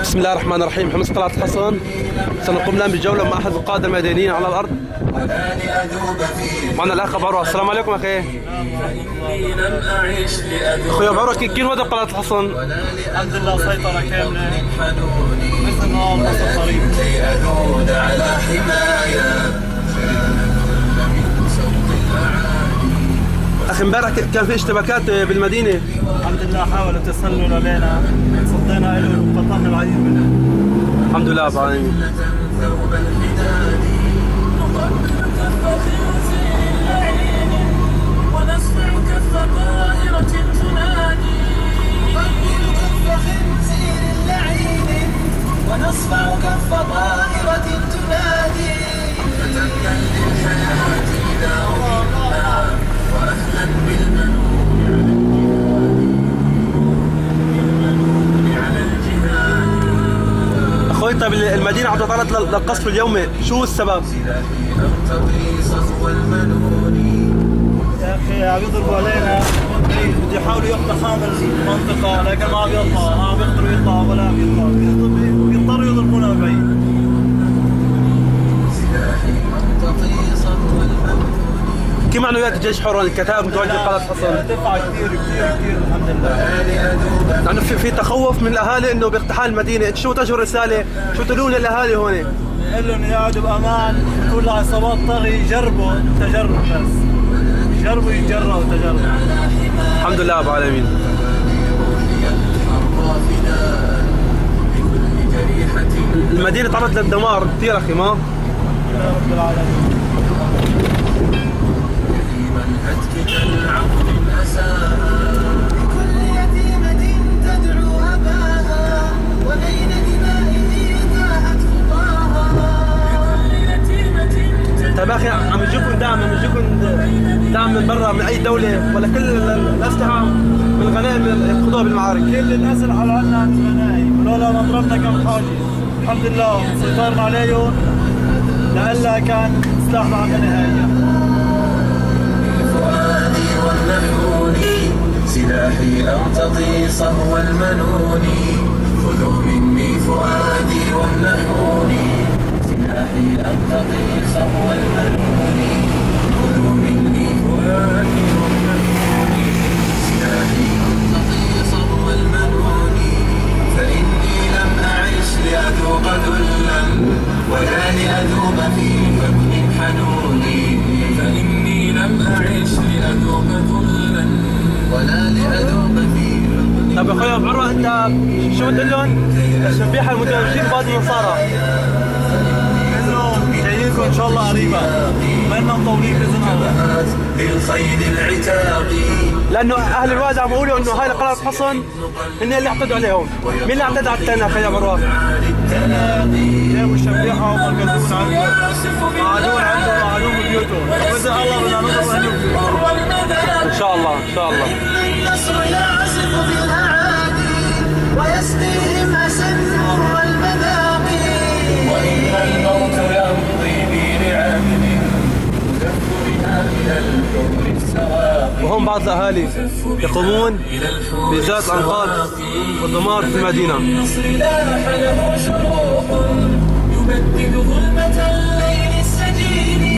بسم الله الرحمن الرحيم. حمص طلعت الحصن. سنقوم الآن بجولة مع أحد القادة الميدانيين على الأرض. معنا الأخ أبو عروة. السلام عليكم أخي. أخوي أبو عروة، كيف وضع قلعة الحصن؟ الحمد لله سيطرة كاملة مثل النهار نص الطريق. أخي امبارح كان في اشتباكات بالمدينة. الحمد لله حاولوا التسلل علينا، صدينا له وقطعنا العديد منه. الحمد لله رب العالمين. ونصفع كف طائرة تنادي فتمنى للحياة إذا أهلنا وأهلا بالمنون على الجهاد. أخوي طيب المدينة عم تتعرض للقصف اليومي، شو السبب؟ يا أخي عم يضربوا علينا بده يحاولوا يقتحموا المنطقة، لكن ما عم يطلعوا، ما عم يقدروا يطلعوا ولا عم يطلعوا، بيضطروا يضربونا من بعيد. كيف معنويات الجيش حر الكتائب متواجدة بقلعة الحصن؟ ارتفع كثير الحمد لله. يعني في تخوف من الأهالي إنه باقتحام المدينة، أنت شو توجه رسالة؟ شو تقولون للأهالي هون؟ نقول لهم يقعدوا بأمان، كل عصابات طغي يجربوا تجرب بس. جربوا يتجربوا تجربوا. الحمد لله رب العالمين. المدينة تعرضت للدمار كثير أخي، ما؟ يا رب العالمين. بكل يتيمة تدعو أباها وبين دمائه تاهت خطاها. طيب أخي عم يجيكم دعم من برا من أي دولة ولا كل الأسلحة من الغنائم يأخذوها بالمعارك؟ كل الأسلحة على عنا عند الغنائم، ولولا ما ضربنا كم حاجز. الحمد لله سيطرنا عليهم لألا كان سلاحنا عنا نهائيا. فؤادي وامنحوني سلاحي أرتضي صهو المنون. خذوا مني فؤادي وامنحوني سلاحي أرتضي صهو المنون. خذوا مني فؤادي وامنحوني سلاحي أرتضي صهو المنون. فإني لم أعش لأذوق ذلا ولا لأذوب في فم حنوني. فإني لم أعش لأذوق ذلا ولا لأذوب في فم. طيب يا أخوي أبو عروة، أنت شو بتقول لهم الشبيحة المتواجدين بعض النصارى؟ إنهم جايينكم إن شاء الله قريبا، ما مطولين بإذن الله. بالخيل العتاقي لأنه أهل الواد عم يقولوا إنه هاي قلعة الحصن هن اللي اعتدوا عليهم. مين اللي اعتدى على الثاني أخي أبو عروة؟ جابوا الشبيحة ومركزون عنده، قعدون عنده وقعدون ببيوتهم، وإذا الله بدنا نضرب أهلهم ببيوتهم. إن شاء الله إن شاء الله. النصر يعزف بالأعادي ويسقيهم أسنور المذاقي. وإن الموت يمضي برعاب يدف بها إلى الحر السواقي. وهم بعض الأهالي يقومون بإزالة الأنقاض والدمار في المدينة. النصر لاح له شروق يبدد ظلمة الليل